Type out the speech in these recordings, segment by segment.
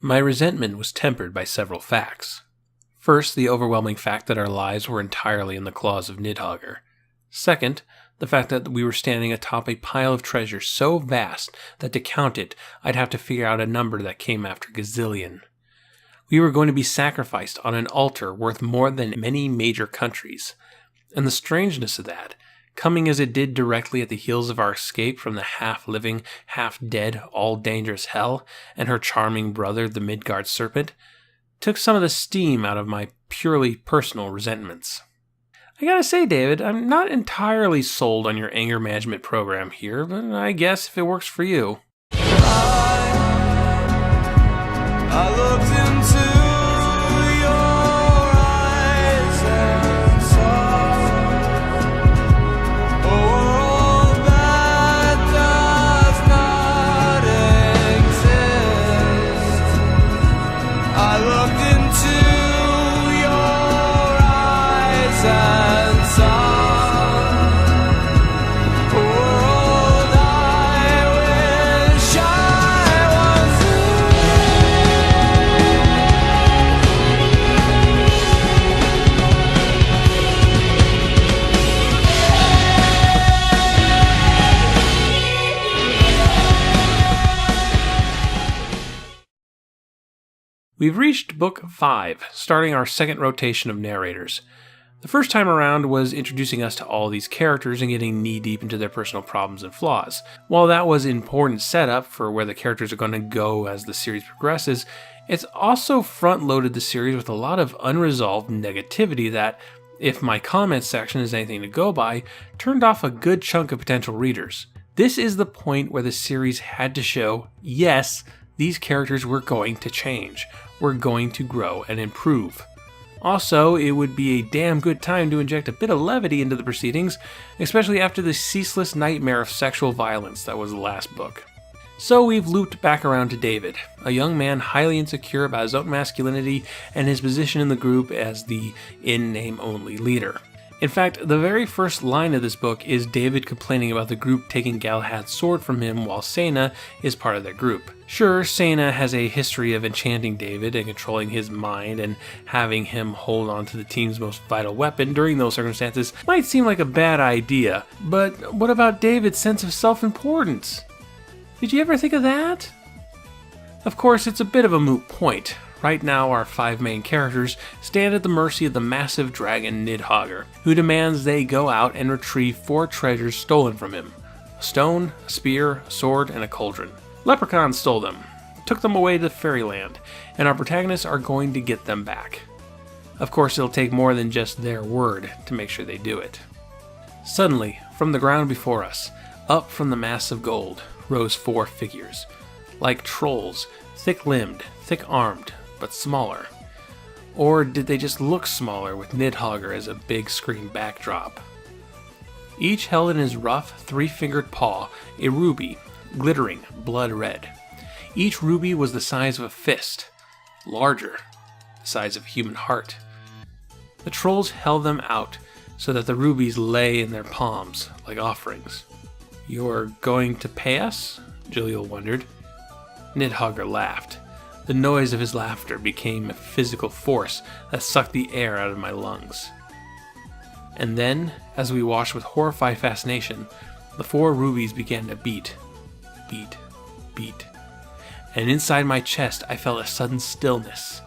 My resentment was tempered by several facts. First, the overwhelming fact that our lives were entirely in the claws of Nidhogger. Second, the fact that we were standing atop a pile of treasure so vast that to count it, I'd have to figure out a number that came after gazillion. We were going to be sacrificed on an altar worth more than many major countries. And the strangeness of that, coming as it did directly at the heels of our escape from the half-living, half-dead, all-dangerous Hel and her charming brother, the Midgard Serpent, took some of the steam out of my purely personal resentments. I gotta say, David, I'm not entirely sold on your anger management program here, but I guess if it works for you. I looked into your eyes and saw a world that does not exist. I looked into your eyes and saw a world I wish I was We've reached Book 5, starting our second rotation of narrators. The first time around was introducing us to all these characters and getting knee-deep into their personal problems and flaws. While that was important setup for where the characters are going to go as the series progresses, it's also front-loaded the series with a lot of unresolved negativity that, if my comments section is anything to go by, turned off a good chunk of potential readers. This is the point where the series had to show, yes, these characters were going to change, were going to grow and improve. Also, it would be a damn good time to inject a bit of levity into the proceedings, especially after the ceaseless nightmare of sexual violence that was the last book. So we've looped back around to David, a young man highly insecure about his own masculinity and his position in the group as the in-name-only leader. In fact, the very first line of this book is David complaining about the group taking Galahad's sword from him while Sena is part of their group. Sure, Sena has a history of enchanting David and controlling his mind and having him hold on to the team's most vital weapon during those circumstances might seem like a bad idea, but what about David's sense of self-importance? Did you ever think of that? Of course, it's a bit of a moot point. Right now, our 5 main characters stand at the mercy of the massive dragon Nidhogger, who demands they go out and retrieve 4 treasures stolen from him. A stone, a spear, a sword, and a cauldron. Leprechauns stole them, took them away to fairyland, and our protagonists are going to get them back. Of course, it'll take more than just their word to make sure they do it. Suddenly, from the ground before us, up from the mass of gold, rose 4 figures. Like trolls, thick-limbed, thick-armed, but smaller. Or did they just look smaller with Nidhogger as a big screen backdrop? Each held in his rough, 3-fingered paw a ruby, glittering blood red. Each ruby was the size of a fist, larger, the size of a human heart. The trolls held them out so that the rubies lay in their palms like offerings. "You're going to pay us?" Jalil wondered. Nidhogger laughed. The noise of his laughter became a physical force that sucked the air out of my lungs. And then, as we watched with horrified fascination, the 4 rubies began to beat, beat, beat. And inside my chest I felt a sudden stillness,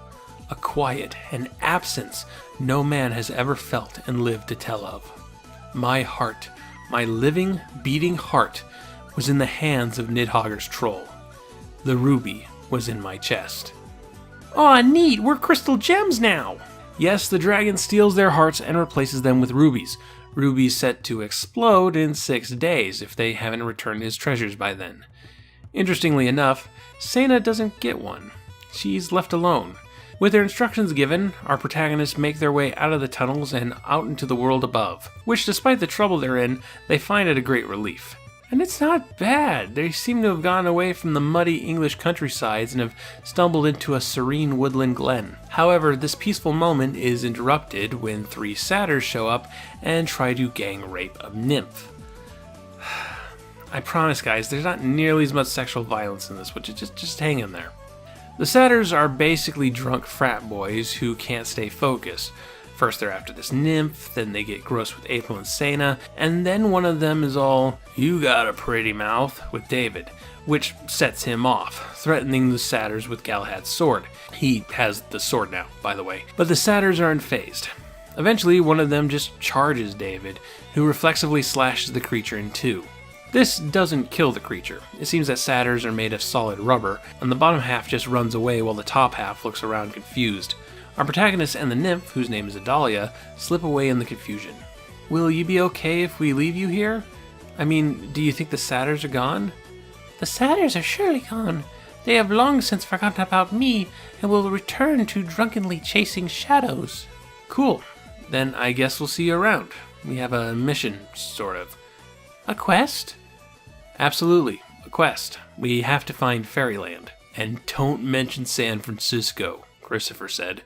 a quiet, an absence no man has ever felt and lived to tell of. My heart, my living, beating heart, was in the hands of Nidhogger's troll. The ruby was in my chest. Aw, neat, we're crystal gems now! Yes, the dragon steals their hearts and replaces them with rubies. Rubies set to explode in 6 days if they haven't returned his treasures by then. Interestingly enough, Sena doesn't get one. She's left alone. With their instructions given, our protagonists make their way out of the tunnels and out into the world above, which despite the trouble they're in, they find it a great relief. And it's not bad. They seem to have gone away from the muddy English countrysides and have stumbled into a serene woodland glen. However, this peaceful moment is interrupted when 3 satyrs show up and try to gang rape a nymph. I promise, guys, there's not nearly as much sexual violence in this, which is just hang in there. The satyrs are basically drunk frat boys who can't stay focused. First they're after this nymph, then they get gross with April and Sena, and then one of them is all, "You got a pretty mouth," with David, which sets him off, threatening the satyrs with Galahad's sword. He has the sword now, by the way, but the satyrs are unfazed. Eventually, one of them just charges David, who reflexively slashes the creature in two. This doesn't kill the creature. It seems that satyrs are made of solid rubber, and the bottom half just runs away while the top half looks around confused. Our protagonist and the nymph, whose name is Adalia, slip away in the confusion. "Will you be okay if we leave you here? I mean, do you think the satyrs are gone?" "The satyrs are surely gone. They have long since forgotten about me and will return to drunkenly chasing shadows." "Cool. Then I guess we'll see you around. We have a mission, sort of." "A quest?" "Absolutely, a quest. We have to find Fairyland." "And don't mention San Francisco," Christopher said.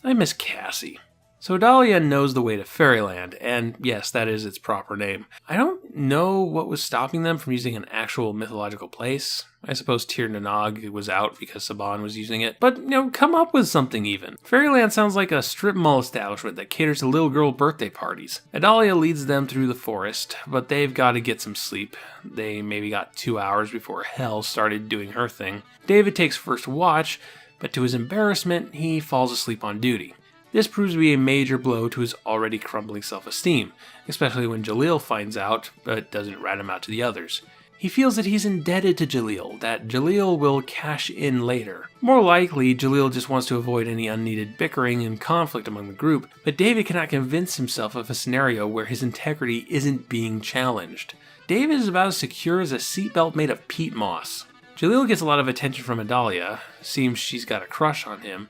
I miss Cassie. So Dahlia knows the way to Fairyland, and yes, that is its proper name. I don't know what was stopping them from using an actual mythological place. I suppose Tir Nanog was out because Saban was using it, but, come up with something even. Fairyland sounds like a strip mall establishment that caters to little girl birthday parties. Adalia leads them through the forest, but they've got to get some sleep. They maybe got 2 hours before Hell started doing her thing. David takes first watch, but to his embarrassment, he falls asleep on duty. This proves to be a major blow to his already crumbling self-esteem, especially when Jalil finds out, but doesn't rat him out to the others. He feels that he's indebted to Jalil, that Jalil will cash in later. More likely, Jalil just wants to avoid any unneeded bickering and conflict among the group, but David cannot convince himself of a scenario where his integrity isn't being challenged. David is about as secure as a seatbelt made of peat moss. Jalil gets a lot of attention from Adalia, seems she's got a crush on him,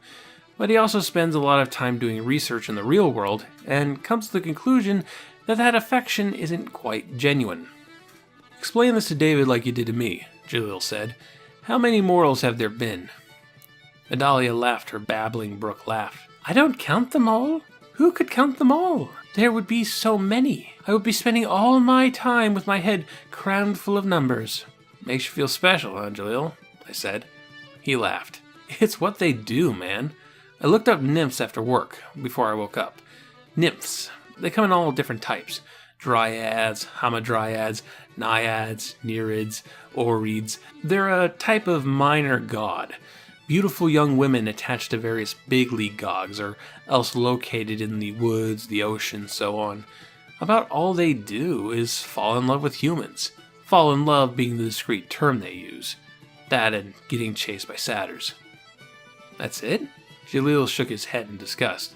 but he also spends a lot of time doing research in the real world, and comes to the conclusion that that affection isn't quite genuine. "Explain this to David like you did to me," Jalil said. "How many mortals have there been?" Adalia laughed her babbling brook laugh. "I don't count them all. Who could count them all? There would be so many. I would be spending all my time with my head crammed full of numbers." "Makes you feel special, huh, Jalil?" I said. He laughed. "It's what they do, man. I looked up nymphs after work, before I woke up. Nymphs. They come in all different types. Dryads, hamadryads, naiads, nereids, oreids. They're a type of minor god. Beautiful young women attached to various big league gods, or else located in the woods, the ocean, so on. About all they do is fall in love with humans. Fall in love being the discreet term they use. That and getting chased by satyrs." "That's it?" Jalil shook his head in disgust.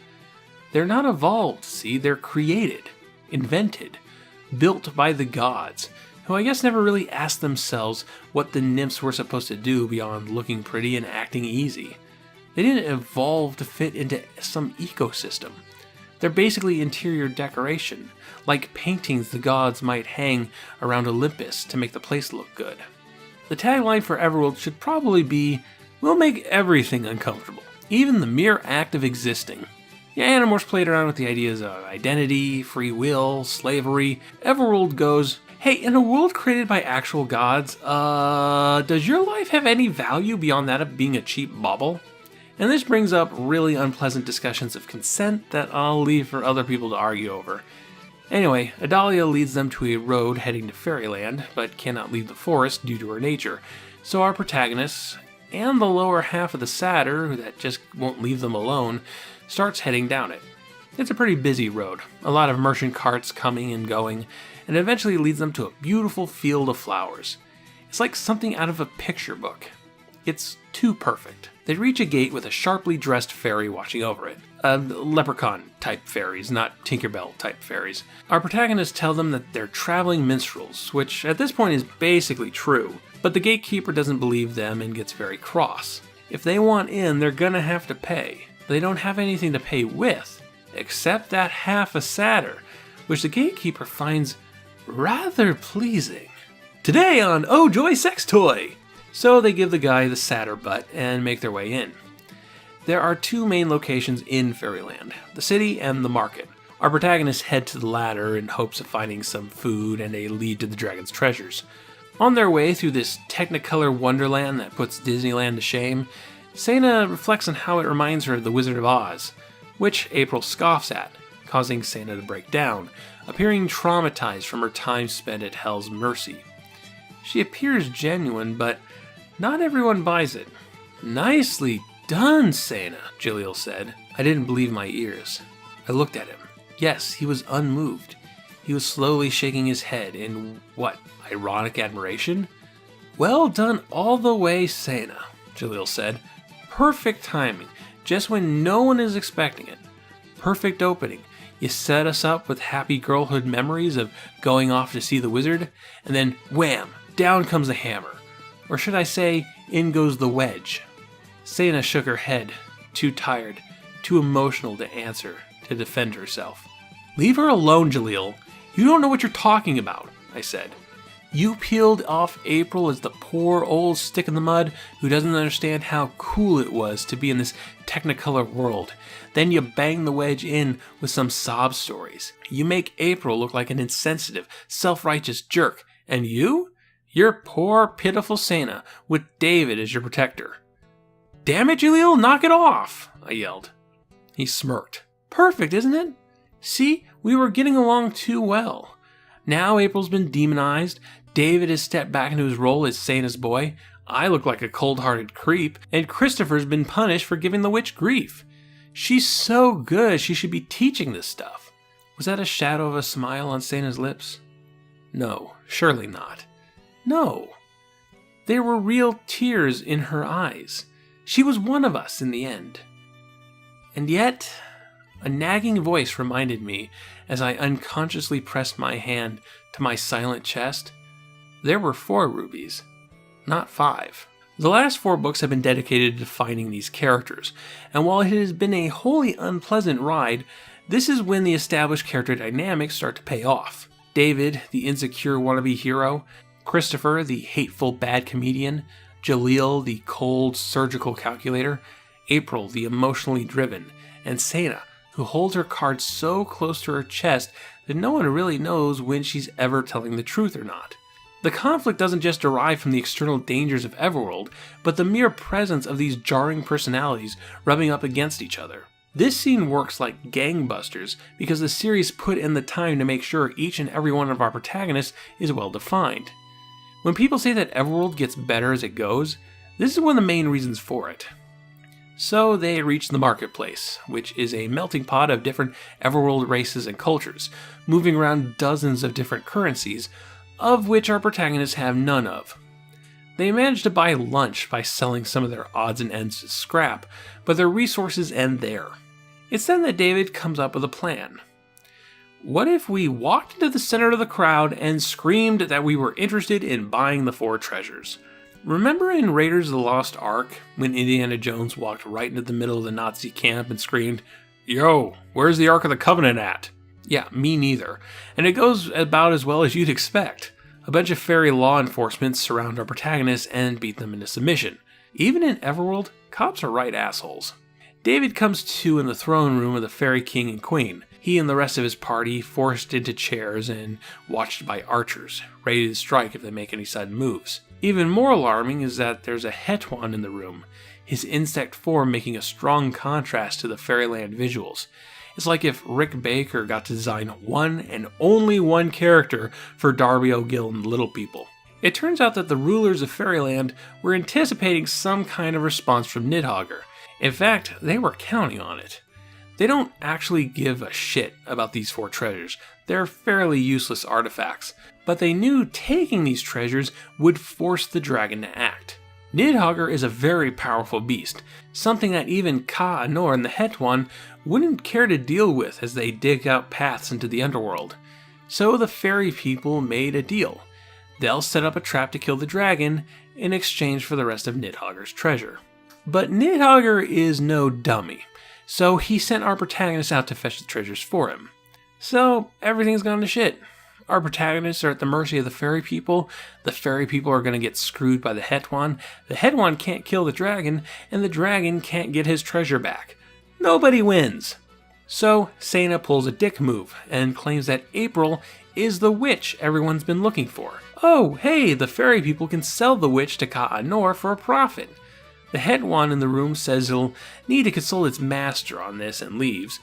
"They're not evolved, see? They're created, invented, built by the gods, who I guess never really asked themselves what the nymphs were supposed to do beyond looking pretty and acting easy. They didn't evolve to fit into some ecosystem. They're basically interior decoration, like paintings the gods might hang around Olympus to make the place look good. The tagline for Everworld should probably be, "We'll make everything uncomfortable, even the mere act of existing." Yeah, Animorphs played around with the ideas of identity, free will, slavery. Everworld goes, "Hey, in a world created by actual gods, does your life have any value beyond that of being a cheap bauble?" And this brings up really unpleasant discussions of consent that I'll leave for other people to argue over. Anyway, Adalia leads them to a road heading to Fairyland, but cannot leave the forest due to her nature. So our protagonists, and the lower half of the satyr that just won't leave them alone, starts heading down it. It's a pretty busy road, a lot of merchant carts coming and going, and eventually leads them to a beautiful field of flowers. It's like something out of a picture book. It's too perfect. They reach a gate with a sharply dressed fairy watching over it. Leprechaun-type fairies, not Tinkerbell-type fairies. Our protagonists tell them that they're traveling minstrels, which at this point is basically true, but the gatekeeper doesn't believe them and gets very cross. If they want in, they're gonna have to pay. They don't have anything to pay with, except that half a satyr, which the gatekeeper finds rather pleasing. Today on Oh Joy Sex Toy! So they give the guy the satyr butt and make their way in. There are two main locations in Fairyland, the city and the market. Our protagonists head to the latter in hopes of finding some food and a lead to the dragon's treasures. On their way through this Technicolor wonderland that puts Disneyland to shame, Sena reflects on how it reminds her of the Wizard of Oz, which April scoffs at, causing Sena to break down, appearing traumatized from her time spent at Hell's Mercy. She appears genuine, but not everyone buys it. "Nicely done, Sena," Jaleel said. I didn't believe my ears. I looked at him. Yes, he was unmoved. He was slowly shaking his head in, what, ironic admiration? "Well done all the way, Sena," Jaleel said. "Perfect timing, just when no one is expecting it. Perfect opening. You set us up with happy girlhood memories of going off to see the wizard, and then wham, down comes the hammer. Or should I say, in goes the wedge." Sena shook her head, too tired, too emotional to answer, to defend herself. "Leave her alone, Jaleel. You don't know what you're talking about," I said. "You peeled off April as the poor old stick in the mud who doesn't understand how cool it was to be in this Technicolor world. Then you bang the wedge in with some sob stories. You make April look like an insensitive, self-righteous jerk. And you're poor, pitiful Sena, with David as your protector." "Damn it, Jaleel, knock it off," I yelled. He smirked. "Perfect, isn't it? See, we were getting along too well. Now April's been demonized, David has stepped back into his role as Sena's boy, I look like a cold-hearted creep, and Christopher's been punished for giving the witch grief. She's so good, she should be teaching this stuff." Was that a shadow of a smile on Sena's lips? No, surely not. No. There were real tears in her eyes. She was one of us in the end. And yet, a nagging voice reminded me, as I unconsciously pressed my hand to my silent chest, there were 4 rubies, not 5. The last 4 books have been dedicated to defining these characters, and while it has been a wholly unpleasant ride, this is when the established character dynamics start to pay off. David, the insecure wannabe hero, Christopher, the hateful bad comedian, Jaleel, the cold surgical calculator, April, the emotionally driven, and Sena, who holds her cards so close to her chest that no one really knows when she's ever telling the truth or not. The conflict doesn't just derive from the external dangers of Everworld, but the mere presence of these jarring personalities rubbing up against each other. This scene works like gangbusters because the series put in the time to make sure each and every one of our protagonists is well defined. When people say that Everworld gets better as it goes, this is one of the main reasons for it. So they reach the marketplace, which is a melting pot of different Everworld races and cultures, moving around dozens of different currencies, of which our protagonists have none of. They manage to buy lunch by selling some of their odds and ends as scrap, but their resources end there. It's then that David comes up with a plan. What if we walked into the center of the crowd and screamed that we were interested in buying the 4 treasures? Remember in Raiders of the Lost Ark, when Indiana Jones walked right into the middle of the Nazi camp and screamed, "Yo, where's the Ark of the Covenant at?" Yeah, me neither. And it goes about as well as you'd expect. A bunch of fairy law enforcement surround our protagonists and beat them into submission. Even in Everworld, cops are right assholes. David comes to in the throne room of the fairy king and queen. He and the rest of his party forced into chairs and watched by archers, ready to strike if they make any sudden moves. Even more alarming is that there's a Hetwan in the room, his insect form making a strong contrast to the fairyland visuals. It's like if Rick Baker got to design one and only one character for Darby O'Gill and Little People. It turns out that the rulers of Fairyland were anticipating some kind of response from Nidhogger. In fact, they were counting on it. They don't actually give a shit about these 4 treasures. They're fairly useless artifacts, but they knew taking these treasures would force the dragon to act. Nidhogger is a very powerful beast, something that even Ka Anor and the Hetwan wouldn't care to deal with as they dig out paths into the underworld. So the fairy people made a deal. They'll set up a trap to kill the dragon in exchange for the rest of Nidhogger's treasure. But Nidhogger is no dummy, so he sent our protagonists out to fetch the treasures for him. So everything's gone to shit. Our protagonists are at the mercy of the fairy people are going to get screwed by the Hetwan can't kill the dragon, and the dragon can't get his treasure back. Nobody wins. So Sena pulls a dick move and claims that April is the witch everyone's been looking for, Oh, hey, the fairy people can sell the witch to Ka-Anor for a profit. The head one in the room says he'll need to consult its master on this and leaves,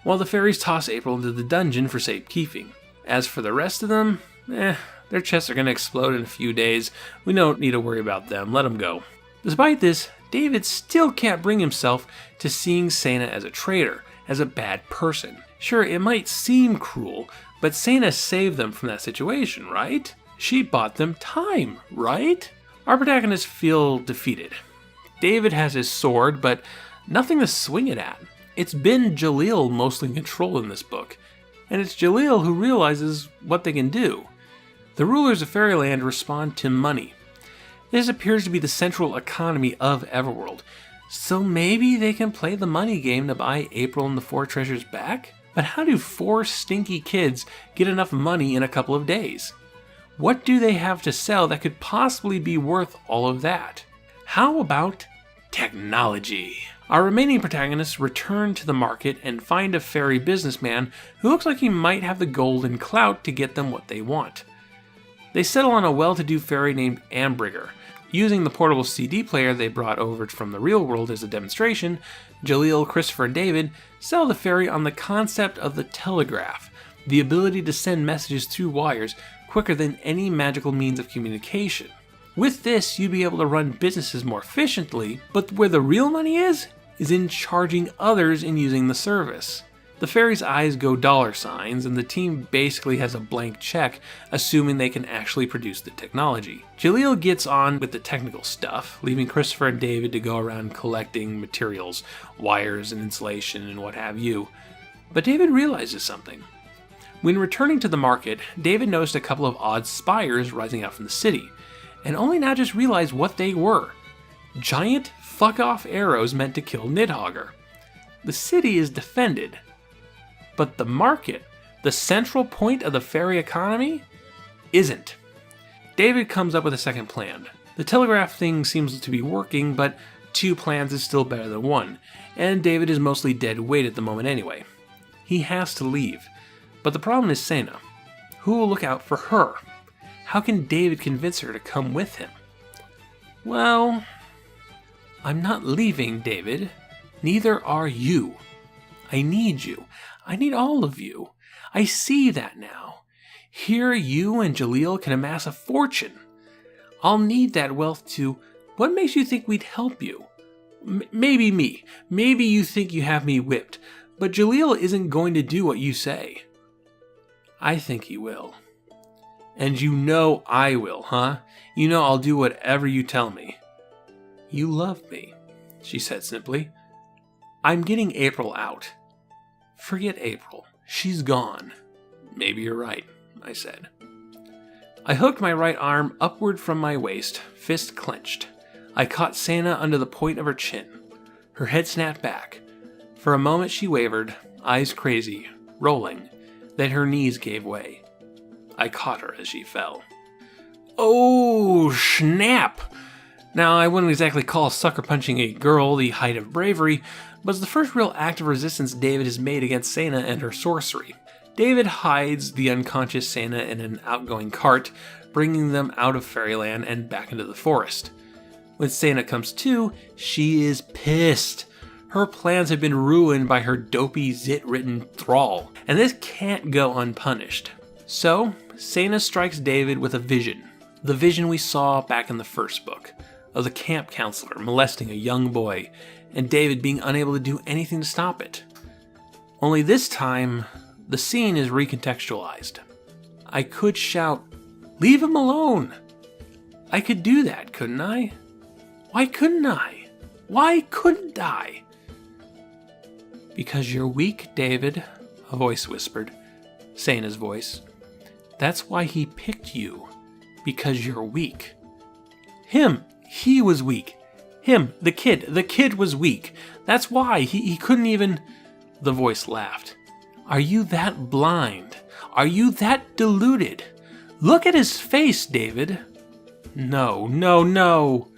while the fairies toss April into the dungeon for safekeeping. As for the rest of them, their chests are going to explode in a few days. We don't need to worry about them. Let them go. Despite this, David still can't bring himself to seeing Sena as a traitor, as a bad person. Sure, it might seem cruel, but Sena saved them from that situation, right? She bought them time, right? Our protagonists feel defeated. David has his sword, but nothing to swing it at. It's been Jalil mostly in control in this book, and it's Jalil who realizes what they can do. The rulers of Fairyland respond to money. This appears to be the central economy of Everworld, so maybe they can play the money game to buy April and the 4 treasures back? But how do 4 stinky kids get enough money in a couple of days? What do they have to sell that could possibly be worth all of that? How about technology? Our remaining protagonists return to the market and find a fairy businessman who looks like he might have the gold and clout to get them what they want. They settle on a well-to-do fairy named Ambrigger. Using the portable CD player they brought over from the real world as a demonstration, Jalil, Christopher, and David sell the fairy on the concept of the telegraph, the ability to send messages through wires quicker than any magical means of communication. With this, you'd be able to run businesses more efficiently, but where the real money is in charging others in using the service. The fairy's eyes go dollar signs, and the team basically has a blank check, assuming they can actually produce the technology. Jalil gets on with the technical stuff, leaving Christopher and David to go around collecting materials, wires and insulation and what have you. But David realizes something. When returning to the market, David noticed a couple of odd spires rising out from the city, and only now just realized what they were. Giant fuck-off arrows meant to kill Nidhogger. The city is defended, but the market, the central point of the fairy economy, isn't. David comes up with a second plan. The telegraph thing seems to be working, but 2 plans is still better than 1, and David is mostly dead weight at the moment anyway. He has to leave, but the problem is Sena. Who will look out for her? How can David convince her to come with him? Well, I'm not leaving, David. Neither are you. I need you. I need all of you. I see that now. Here you and Jalil can amass a fortune. I'll need that wealth to... What makes you think we'd help you? Maybe me. Maybe you think you have me whipped. But Jalil isn't going to do what you say. I think he will. And you know I will, huh? You know I'll do whatever you tell me. You love me, she said simply. I'm getting April out. Forget April. She's gone. Maybe you're right, I said. I hooked my right arm upward from my waist, fist clenched. I caught Sena under the point of her chin. Her head snapped back. For a moment she wavered, eyes crazy, rolling. Then her knees gave way. I caught her as she fell. Oh, snap! Now, I wouldn't exactly call sucker punching a girl the height of bravery, but it's the first real act of resistance David has made against Sena and her sorcery. David hides the unconscious Sena in an outgoing cart, bringing them out of Fairyland and back into the forest. When Sena comes to, she is pissed. Her plans have been ruined by her dopey, zit-written thrall, and this can't go unpunished. So, Sena strikes David with a vision. The vision we saw back in the first book, of the camp counselor molesting a young boy, and David being unable to do anything to stop it. Only this time, the scene is recontextualized. I could shout, "Leave him alone!" I could do that, couldn't I? Why couldn't I? Why couldn't I? Because you're weak, David, a voice whispered. Sena's voice. That's why he picked you. Because you're weak. He was weak. The kid was weak. That's why he couldn't even... The voice laughed. Are you that blind? Are you that deluded? Look at his face, David. No.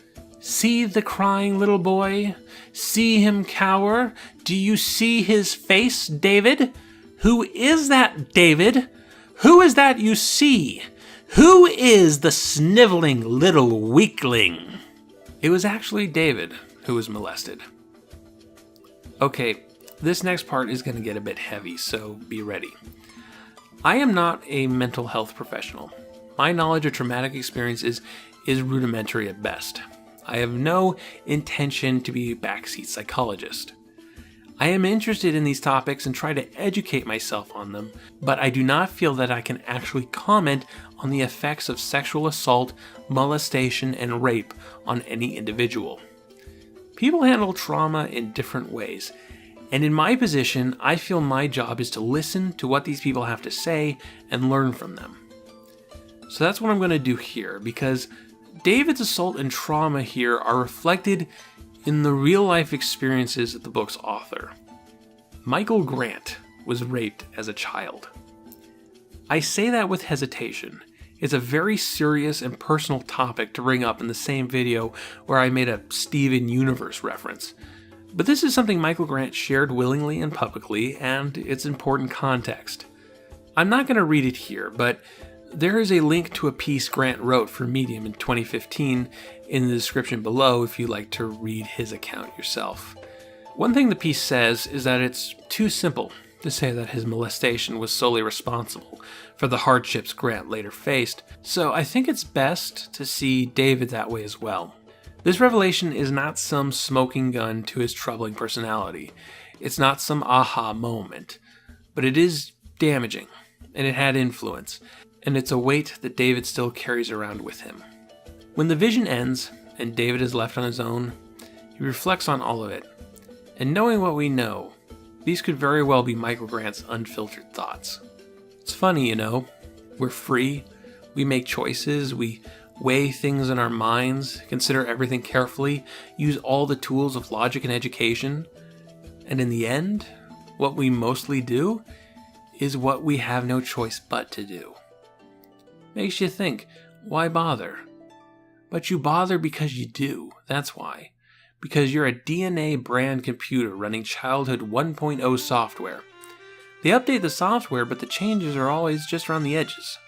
See the crying little boy? See him cower? Do you see his face, David? Who is that, David? Who is that you see? Who is the sniveling little weakling? It was actually David who was molested. Okay, this next part is going to get a bit heavy, so be ready. I am not a mental health professional. My knowledge of traumatic experiences is rudimentary at best. I have no intention to be a backseat psychologist. I am interested in these topics and try to educate myself on them, but I do not feel that I can actually comment on the effects of sexual assault, molestation, and rape on any individual. People handle trauma in different ways, and in my position, I feel my job is to listen to what these people have to say and learn from them. So that's what I'm going to do here, because David's assault and trauma here are reflected in the real-life experiences of the book's author. Michael Grant was raped as a child. I say that with hesitation. It's a very serious and personal topic to bring up in the same video where I made a Steven Universe reference. But this is something Michael Grant shared willingly and publicly, and it's important context. I'm not going to read it here, but there is a link to a piece Grant wrote for Medium in 2015 in the description below if you'd like to read his account yourself. One thing the piece says is that it's too simple to say that his molestation was solely responsible for the hardships Grant later faced, so I think it's best to see David that way as well. This revelation is not some smoking gun to his troubling personality. It's not some aha moment, but it is damaging, and it had influence, and it's a weight that David still carries around with him. When the vision ends, and David is left on his own, he reflects on all of it. And knowing what we know, these could very well be Michael Grant's unfiltered thoughts. It's funny, we're free, we make choices, we weigh things in our minds, consider everything carefully, use all the tools of logic and education, and in the end, what we mostly do is what we have no choice but to do. Makes you think, why bother? But you bother because you do, that's why. Because you're a DNA brand computer running Childhood 1.0 software. They update the software, but the changes are always just around the edges.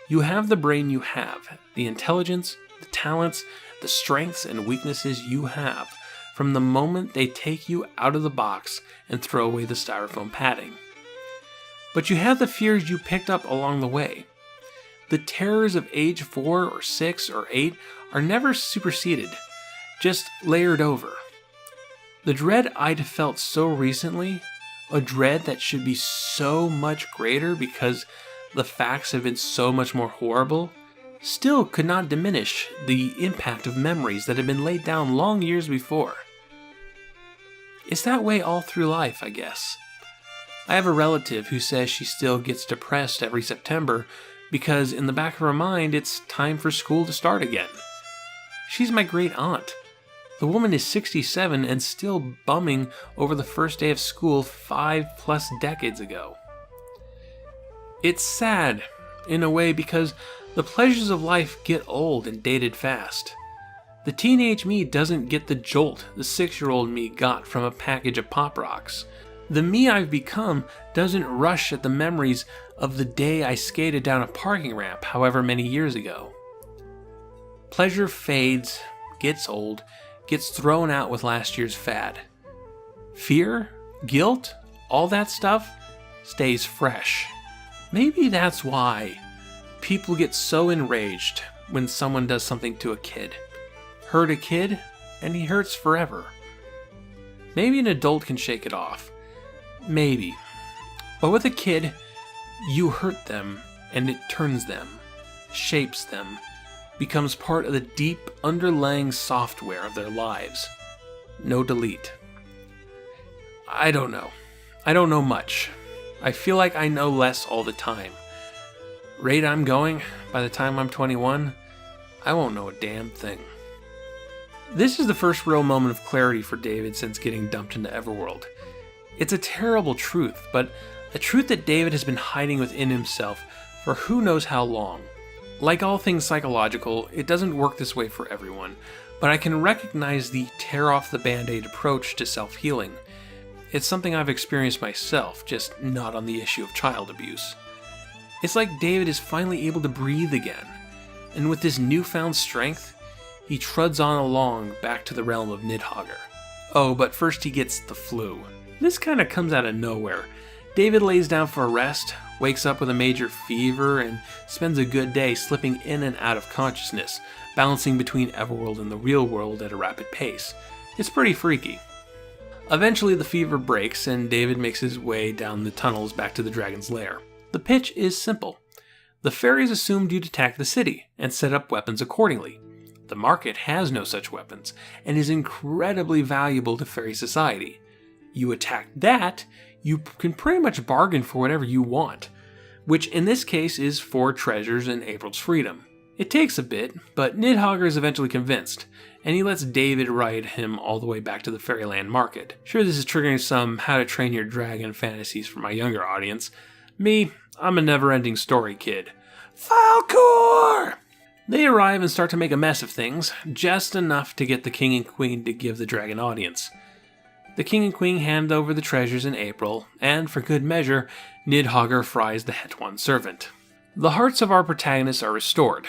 You have the brain you have, the intelligence, the talents, the strengths and weaknesses you have from the moment they take you out of the box and throw away the styrofoam padding. But you have the fears you picked up along the way. The terrors of age 4 or 6 or 8 are never superseded, just layered over. The dread I'd felt so recently, a dread that should be so much greater because the facts have been so much more horrible, still could not diminish the impact of memories that had been laid down long years before. It's that way all through life, I guess. I have a relative who says she still gets depressed every September because in the back of her mind it's time for school to start again. She's my great aunt. The woman is 67 and still bumming over the first day of school 5+ decades ago. It's sad, in a way, because the pleasures of life get old and dated fast. The teenage me doesn't get the jolt the 6-year-old me got from a package of Pop Rocks. The me I've become doesn't rush at the memories of the day I skated down a parking ramp however many years ago. Pleasure fades, gets old, gets thrown out with last year's fad. Fear, guilt, all that stuff stays fresh. Maybe that's why people get so enraged when someone does something to a kid. Hurt a kid, and he hurts forever. Maybe an adult can shake it off. Maybe. But with a kid, you hurt them, and it turns them, shapes them, becomes part of the deep underlying software of their lives. No delete. I don't know. I don't know much. I feel like I know less all the time. Rate I'm going, by the time I'm 21, I won't know a damn thing. This is the first real moment of clarity for David since getting dumped into Everworld. It's a terrible truth, but a truth that David has been hiding within himself for who knows how long. Like all things psychological, it doesn't work this way for everyone, but I can recognize the tear off the band-aid approach to self-healing. It's something I've experienced myself, just not on the issue of child abuse. It's like David is finally able to breathe again, and with this newfound strength, he truds on along back to the realm of Nidhogger. Oh, but first he gets the flu. This kind of comes out of nowhere. David lays down for a rest, wakes up with a major fever, and spends a good day slipping in and out of consciousness, balancing between Everworld and the real world at a rapid pace. It's pretty freaky. Eventually the fever breaks and David makes his way down the tunnels back to the dragon's lair. The pitch is simple. The fairies assumed you'd attack the city and set up weapons accordingly. The market has no such weapons and is incredibly valuable to fairy society. You attack that, you can pretty much bargain for whatever you want, which in this case is 4 treasures and April's freedom. It takes a bit, but Nidhogger is eventually convinced, and he lets David ride him all the way back to the Fairyland market. Sure, this is triggering some How to Train Your Dragon fantasies for my younger audience. Me, I'm a never-ending story kid. Falcor! They arrive and start to make a mess of things, just enough to get the king and queen to give the dragon audience. The king and queen hand over the treasures in April, and for good measure, Nidhogger fries the Het-One servant. The hearts of our protagonists are restored.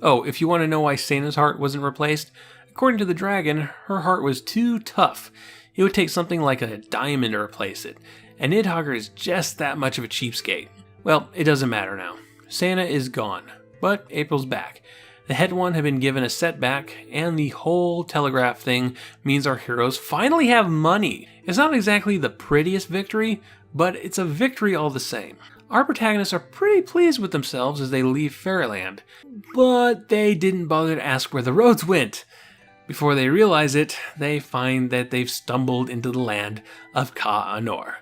Oh, if you want to know why Sena's heart wasn't replaced, according to the dragon, her heart was too tough. It would take something like a diamond to replace it, and Nidhogger is just that much of a cheapskate. Well, it doesn't matter now. Sena is gone, but April's back. The Het-One have been given a setback, and the whole telegraph thing means our heroes finally have money. It's not exactly the prettiest victory, but it's a victory all the same. Our protagonists are pretty pleased with themselves as they leave Fairyland, but they didn't bother to ask where the roads went. Before they realize it, they find that they've stumbled into the land of Ka-Anor.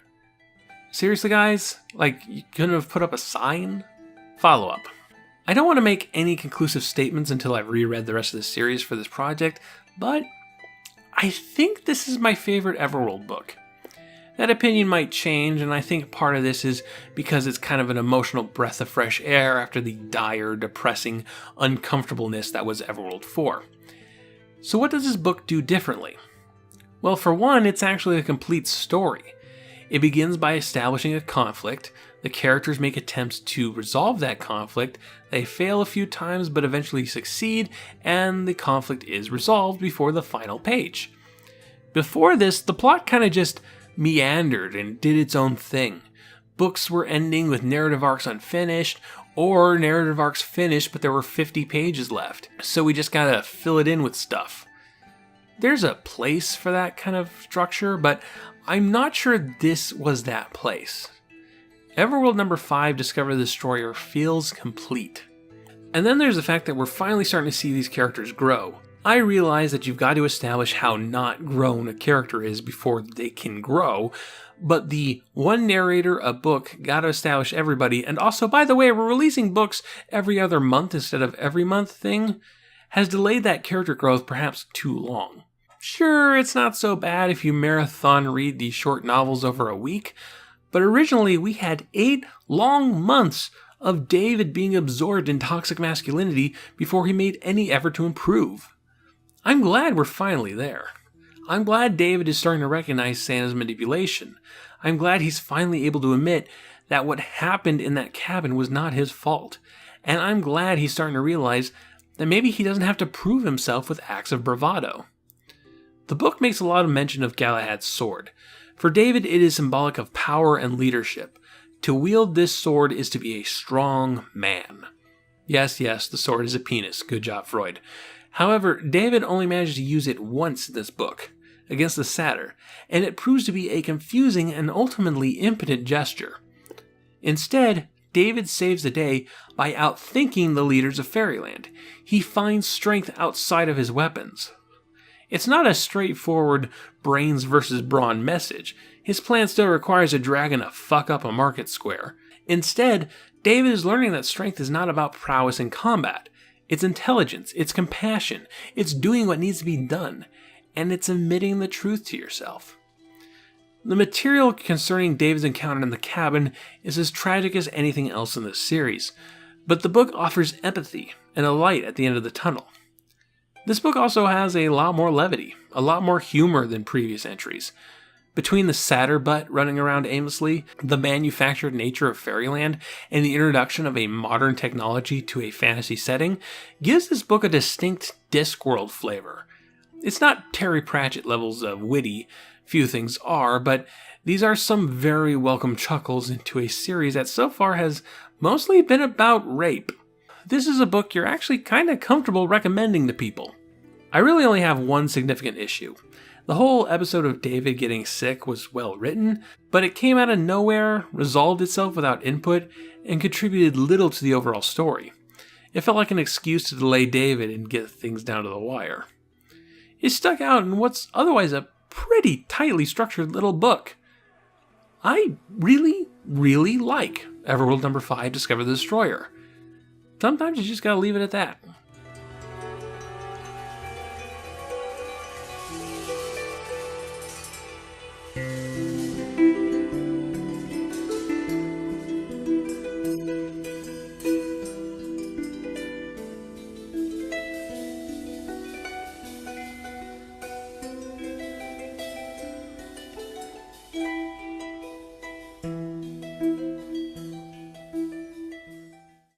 Seriously, guys? Like, you couldn't have put up a sign? Follow up. I don't want to make any conclusive statements until I've reread the rest of the series for this project, but I think this is my favorite Everworld book. That opinion might change, and I think part of this is because it's kind of an emotional breath of fresh air after the dire, depressing uncomfortableness that was Everworld 4. So what does this book do differently? Well, for one, it's actually a complete story. It begins by establishing a conflict. The characters make attempts to resolve that conflict. They fail a few times but eventually succeed, and the conflict is resolved before the final page. Before this, the plot kind of just meandered and did its own thing. Books were ending with narrative arcs unfinished, or narrative arcs finished but there were 50 pages left. So we just gotta fill it in with stuff. There's a place for that kind of structure, but I'm not sure this was that place. Everworld number 5, Discover the Destroyer, feels complete. And then there's the fact that we're finally starting to see these characters grow. I realize that you've got to establish how not grown a character is before they can grow, but the one narrator a book got to establish everybody, and also, by the way, we're releasing books every other month instead of every month thing, has delayed that character growth perhaps too long. Sure, it's not so bad if you marathon read these short novels over a week, but originally we had 8 long months of David being absorbed in toxic masculinity before he made any effort to improve. I'm glad we're finally there. I'm glad David is starting to recognize Santa's manipulation. I'm glad he's finally able to admit that what happened in that cabin was not his fault. And I'm glad he's starting to realize that maybe he doesn't have to prove himself with acts of bravado. The book makes a lot of mention of Galahad's sword. For David, it is symbolic of power and leadership. To wield this sword is to be a strong man. Yes, the sword is a penis. Good job, Freud. However, David only manages to use it once in this book, against the satyr, and it proves to be a confusing and ultimately impotent gesture. Instead, David saves the day by outthinking the leaders of Fairyland. He finds strength outside of his weapons. It's not a straightforward brains versus brawn message. His plan still requires a dragon to fuck up a market square. Instead, David is learning that strength is not about prowess in combat. It's intelligence, it's compassion, it's doing what needs to be done, and it's admitting the truth to yourself. The material concerning David's encounter in the cabin is as tragic as anything else in this series, but the book offers empathy and a light at the end of the tunnel. This book also has a lot more levity, a lot more humor than previous entries. Between the Satterbutt running around aimlessly, the manufactured nature of fairyland, and the introduction of a modern technology to a fantasy setting, gives this book a distinct Discworld flavor. It's not Terry Pratchett levels of witty, few things are, but these are some very welcome chuckles into a series that so far has mostly been about rape. This is a book you're actually kind of comfortable recommending to people. I really only have one significant issue. The whole episode of David getting sick was well written, but it came out of nowhere, resolved itself without input, and contributed little to the overall story. It felt like an excuse to delay David and get things down to the wire. It stuck out in what's otherwise a pretty tightly structured little book. I really, really like Everworld number 5, Discover the Destroyer. Sometimes you just gotta leave it at that.